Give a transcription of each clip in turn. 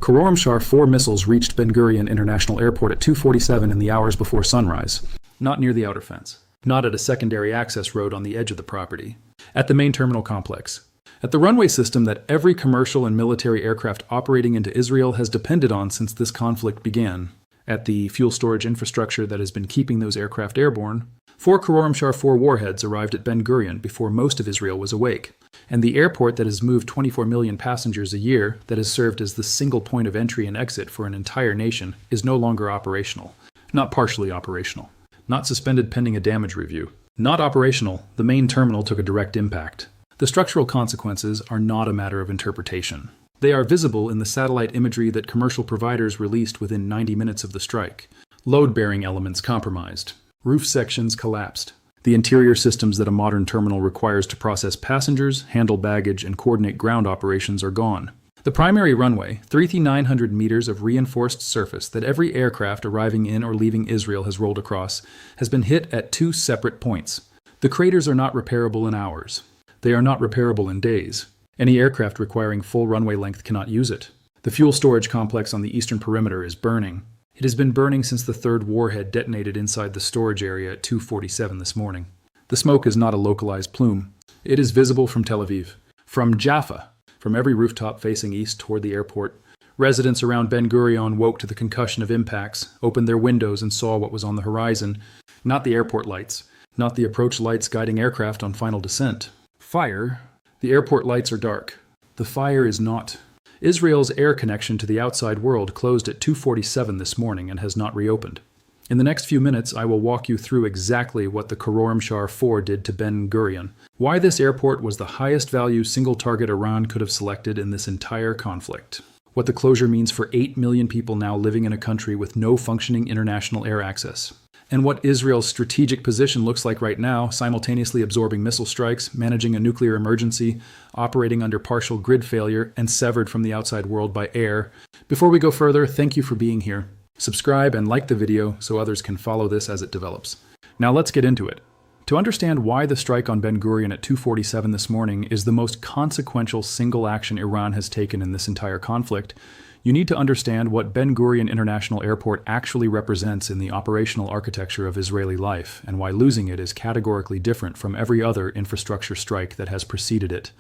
Khorramshahr-4 missiles reached Ben Gurion International Airport at 2:47 in the hours before sunrise. Not near the outer fence. Not at a secondary access road on the edge of the property. At the main terminal complex. At the runway system that every commercial and military aircraft operating into Israel has depended on since this conflict began. At the fuel storage infrastructure that has been keeping those aircraft airborne. 4 Khorramshahr-4 warheads arrived at Ben Gurion before most of Israel was awake. And the airport that has moved 24 million passengers a year, that has served as the single point of entry and exit for an entire nation, is no longer operational. Not partially operational. Not suspended pending a damage review. Not operational, the main terminal took a direct impact. The structural consequences are not a matter of interpretation. They are visible in the satellite imagery that commercial providers released within 90 minutes of the strike. Load-bearing elements compromised. Roof sections collapsed. The interior systems that a modern terminal requires to process passengers, handle baggage, and coordinate ground operations are gone. The primary runway, 3,900 meters of reinforced surface that every aircraft arriving in or leaving Israel has rolled across, has been hit at 2 separate points. The craters are not repairable in hours. They are not repairable in days. Any aircraft requiring full runway length cannot use it. The fuel storage complex on the eastern perimeter is burning. It has been burning since the 3rd warhead detonated inside the storage area at 2:47 this morning. The smoke is not a localized plume. It is visible from Tel Aviv, from Jaffa, from every rooftop facing east toward the airport. Residents around Ben Gurion woke to the concussion of impacts, opened their windows and saw what was on the horizon. Not the airport lights, not the approach lights guiding aircraft on final descent. Fire. The airport lights are dark. The fire is not. Israel's air connection to the outside world closed at 2:47 this morning and has not reopened. In the next few minutes, I will walk you through exactly what the Khorramshahr-4 did to Ben Gurion, why this airport was the highest value single target Iran could have selected in this entire conflict, what the closure means for 8 million people now living in a country with no functioning international air access, and what Israel's strategic position looks like right now, simultaneously absorbing missile strikes, managing a nuclear emergency, operating under partial grid failure, and severed from the outside world by air. Before we go further, thank you for being here. Subscribe and like the video so others can follow this as it develops. Now let's get into it. To understand why the strike on Ben Gurion at 2:47 this morning is the most consequential single action Iran has taken in this entire conflict, you need to understand what Ben Gurion International Airport actually represents in the operational architecture of Israeli life, and why losing it is categorically different from every other infrastructure strike that has preceded it.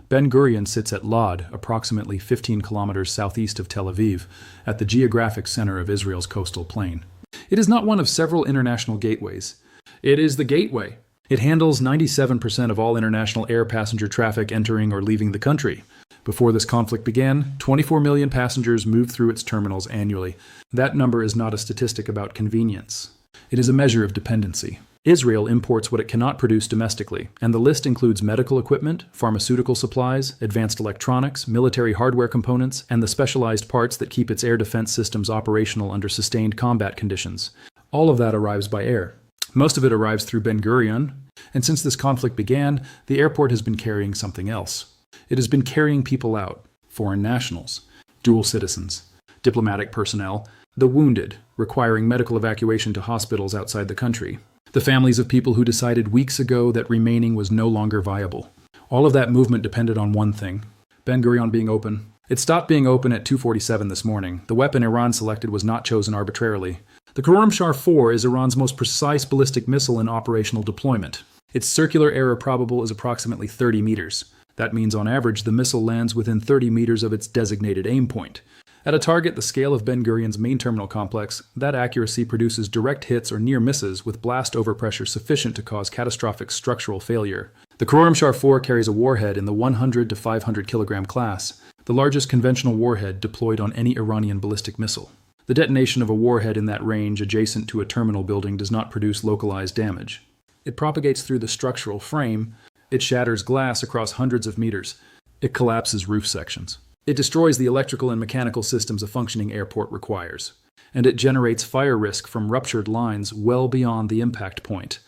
Ben Gurion sits at Lod, approximately 15 kilometers southeast of Tel Aviv, at the geographic center of Israel's coastal plain. It is not one of several international gateways. It is the gateway. It handles 97% of all international air passenger traffic entering or leaving the country. Before this conflict began, 24 million passengers moved through its terminals annually. That number is not a statistic about convenience. It is a measure of dependency. Israel imports what it cannot produce domestically, and the list includes medical equipment, pharmaceutical supplies, advanced electronics, military hardware components, and the specialized parts that keep its air defense systems operational under sustained combat conditions. All of that arrives by air. Most of it arrives through Ben Gurion, and since this conflict began, the airport has been carrying something else. It has been carrying people out, foreign nationals, dual citizens, diplomatic personnel, the wounded, requiring medical evacuation to hospitals outside the country, the families of people who decided weeks ago that remaining was no longer viable. All of that movement depended on one thing, Ben Gurion being open. It stopped being open at 2:47 this morning. The weapon Iran selected was not chosen arbitrarily. The Khorramshahr-4 is Iran's most precise ballistic missile in operational deployment. Its circular error probable is approximately 30 meters. That means on average the missile lands within 30 meters of its designated aim point. At a target the scale of Ben Gurion's main terminal complex, that accuracy produces direct hits or near misses with blast overpressure sufficient to cause catastrophic structural failure. The Khorramshahr-4 carries a warhead in the 100 to 500 kilogram class, the largest conventional warhead deployed on any Iranian ballistic missile. The detonation of a warhead in that range adjacent to a terminal building does not produce localized damage. It propagates through the structural frame. It shatters glass across hundreds of meters. It collapses roof sections. It destroys the electrical and mechanical systems a functioning airport requires. And it generates fire risk from ruptured lines well beyond the impact point.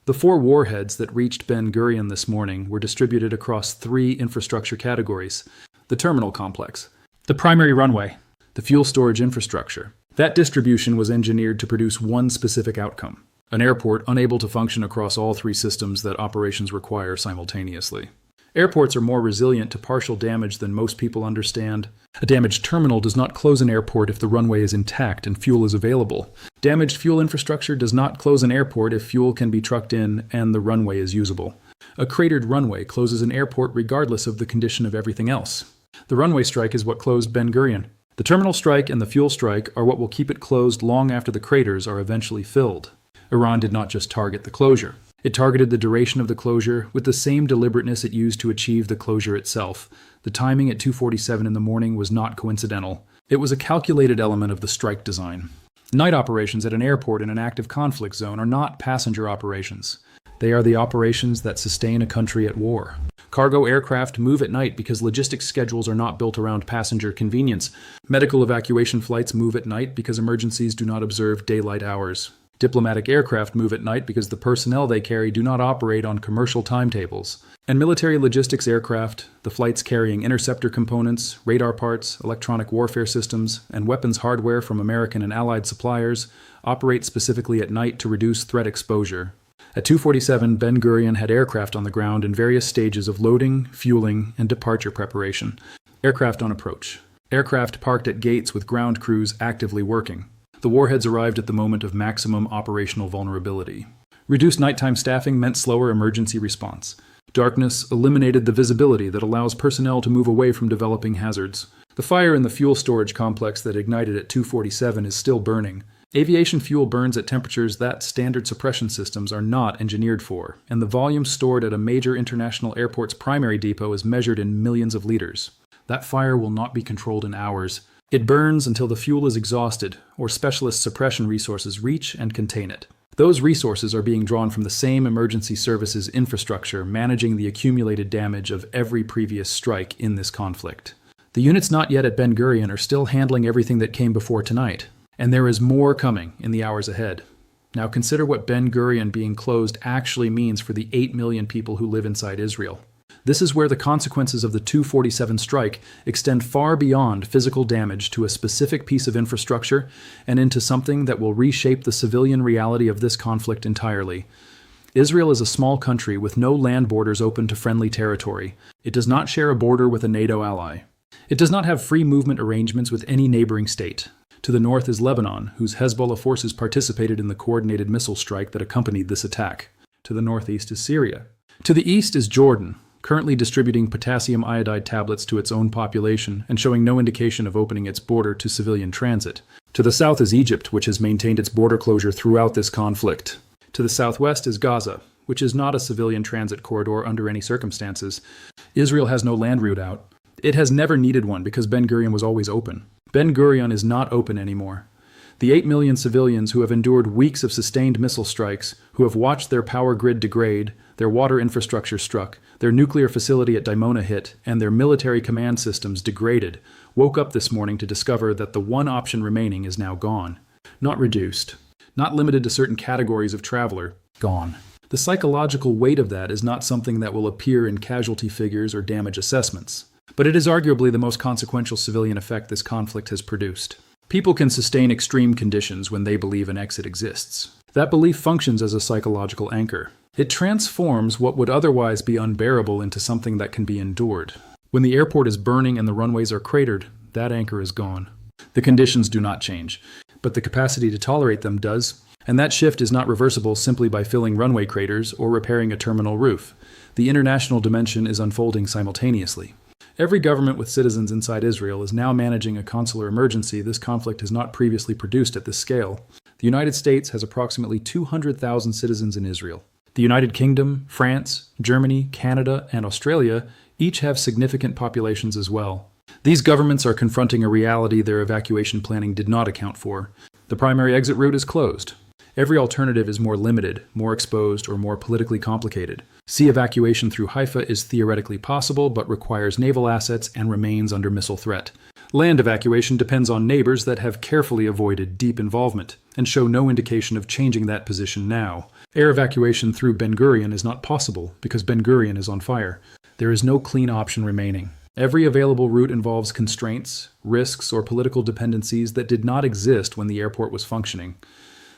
The 4 warheads that reached Ben Gurion this morning were distributed across 3 infrastructure categories. The terminal complex, the primary runway, the fuel storage infrastructure. That distribution was engineered to produce one specific outcome. An airport unable to function across all 3 systems that operations require simultaneously. Airports are more resilient to partial damage than most people understand. A damaged terminal does not close an airport if the runway is intact and fuel is available. Damaged fuel infrastructure does not close an airport if fuel can be trucked in and the runway is usable. A cratered runway closes an airport regardless of the condition of everything else. The runway strike is what closed Ben Gurion. The terminal strike and the fuel strike are what will keep it closed long after the craters are eventually filled. Iran did not just target the closure. It targeted the duration of the closure with the same deliberateness it used to achieve the closure itself. The timing at 2:47 in the morning was not coincidental. It was a calculated element of the strike design. Night operations at an airport in an active conflict zone are not passenger operations. They are the operations that sustain a country at war. Cargo aircraft move at night because logistics schedules are not built around passenger convenience. Medical evacuation flights move at night because emergencies do not observe daylight hours. Diplomatic aircraft move at night because the personnel they carry do not operate on commercial timetables. And military logistics aircraft, the flights carrying interceptor components, radar parts, electronic warfare systems, and weapons hardware from American and Allied suppliers, operate specifically at night to reduce threat exposure. At 2:47, Ben Gurion had aircraft on the ground in various stages of loading, fueling, and departure preparation. Aircraft on approach. Aircraft parked at gates with ground crews actively working. The warheads arrived at the moment of maximum operational vulnerability. Reduced nighttime staffing meant slower emergency response. Darkness eliminated the visibility that allows personnel to move away from developing hazards. The fire in the fuel storage complex that ignited at 2:47 is still burning. Aviation fuel burns at temperatures that standard suppression systems are not engineered for, and the volume stored at a major international airport's primary depot is measured in millions of liters. That fire will not be controlled in hours. It burns until the fuel is exhausted, or specialist suppression resources reach and contain it. Those resources are being drawn from the same emergency services infrastructure managing the accumulated damage of every previous strike in this conflict. The units not yet at Ben Gurion are still handling everything that came before tonight, and there is more coming in the hours ahead. Now consider what Ben Gurion being closed actually means for the 8 million people who live inside Israel. This is where the consequences of the 2:47 strike extend far beyond physical damage to a specific piece of infrastructure and into something that will reshape the civilian reality of this conflict entirely. Israel is a small country with no land borders open to friendly territory. It does not share a border with a NATO ally. It does not have free movement arrangements with any neighboring state. To the north is Lebanon, whose Hezbollah forces participated in the coordinated missile strike that accompanied this attack. To the northeast is Syria. To the east is Jordan, currently distributing potassium iodide tablets to its own population and showing no indication of opening its border to civilian transit. To the south is Egypt, which has maintained its border closure throughout this conflict. To the southwest is Gaza, which is not a civilian transit corridor under any circumstances. Israel has no land route out. It has never needed one because Ben Gurion was always open. Ben Gurion is not open anymore. The 8 million civilians who have endured weeks of sustained missile strikes, who have watched their power grid degrade, their water infrastructure struck, their nuclear facility at Dimona hit, and their military command systems degraded, woke up this morning to discover that the one option remaining is now gone. Not reduced. Not limited to certain categories of traveler. Gone. The psychological weight of that is not something that will appear in casualty figures or damage assessments. But it is arguably the most consequential civilian effect this conflict has produced. People can sustain extreme conditions when they believe an exit exists. That belief functions as a psychological anchor. It transforms what would otherwise be unbearable into something that can be endured. When the airport is burning and the runways are cratered, that anchor is gone. The conditions do not change, but the capacity to tolerate them does, and that shift is not reversible simply by filling runway craters or repairing a terminal roof. The international dimension is unfolding simultaneously. Every government with citizens inside Israel is now managing a consular emergency this conflict has not previously produced at this scale. The United States has approximately 200,000 citizens in Israel. The United Kingdom, France, Germany, Canada, and Australia each have significant populations as well. These governments are confronting a reality their evacuation planning did not account for. The primary exit route is closed. Every alternative is more limited, more exposed, or more politically complicated. Sea evacuation through Haifa is theoretically possible, but requires naval assets and remains under missile threat. Land evacuation depends on neighbors that have carefully avoided deep involvement, and show no indication of changing that position now. Air evacuation through Ben Gurion is not possible, because Ben Gurion is on fire. There is no clean option remaining. Every available route involves constraints, risks, or political dependencies that did not exist when the airport was functioning.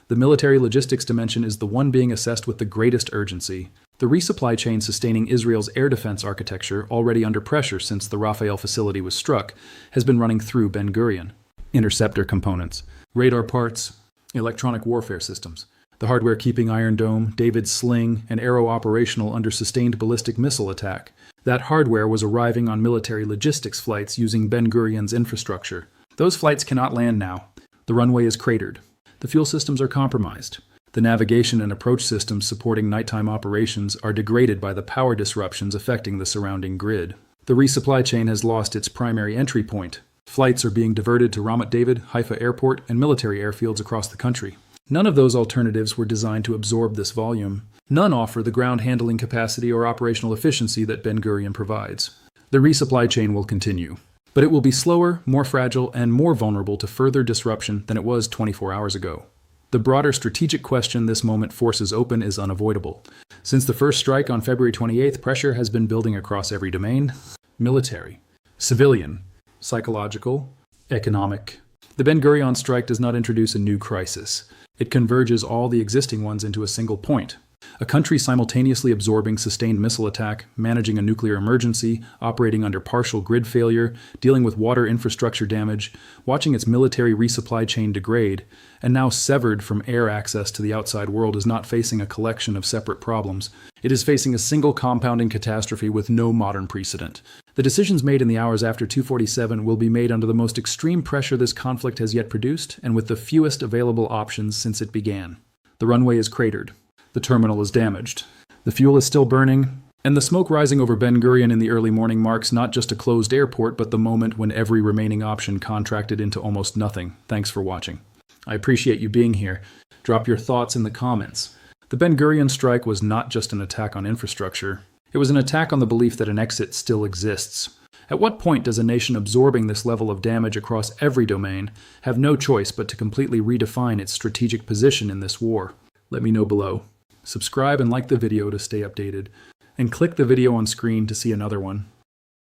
The military logistics dimension is the one being assessed with the greatest urgency. The resupply chain sustaining Israel's air defense architecture, already under pressure since the Rafael facility was struck, has been running through Ben Gurion. Interceptor components, radar parts, electronic warfare systems, the hardware keeping Iron Dome, David's Sling, and Arrow operational under sustained ballistic missile attack. That hardware was arriving on military logistics flights using Ben Gurion's infrastructure. Those flights cannot land now. The runway is cratered. The fuel systems are compromised. The navigation and approach systems supporting nighttime operations are degraded by the power disruptions affecting the surrounding grid. The resupply chain has lost its primary entry point. Flights are being diverted to Ramat David, Haifa Airport, and military airfields across the country. None of those alternatives were designed to absorb this volume. None offer the ground handling capacity or operational efficiency that Ben Gurion provides. The resupply chain will continue, but it will be slower, more fragile, and more vulnerable to further disruption than it was 24 hours ago. The broader strategic question this moment forces open is unavoidable. Since the first strike on February 28th, pressure has been building across every domain: military, civilian, psychological, economic. The Ben Gurion strike does not introduce a new crisis. It converges all the existing ones into a single point. A country simultaneously absorbing sustained missile attack, managing a nuclear emergency, operating under partial grid failure, dealing with water infrastructure damage, watching its military resupply chain degrade, and now severed from air access to the outside world is not facing a collection of separate problems. It is facing a single compounding catastrophe with no modern precedent. The decisions made in the hours after 2:47 will be made under the most extreme pressure this conflict has yet produced and with the fewest available options since it began. The runway is cratered. The terminal is damaged. The fuel is still burning, and the smoke rising over Ben Gurion in the early morning marks not just a closed airport, but the moment when every remaining option contracted into almost nothing. Thanks for watching. I appreciate you being here. Drop your thoughts in the comments. The Ben Gurion strike was not just an attack on infrastructure. It was an attack on the belief that an exit still exists. At what point does a nation absorbing this level of damage across every domain have no choice but to completely redefine its strategic position in this war? Let me know below. Subscribe and like the video to stay updated, and click the video on screen to see another one.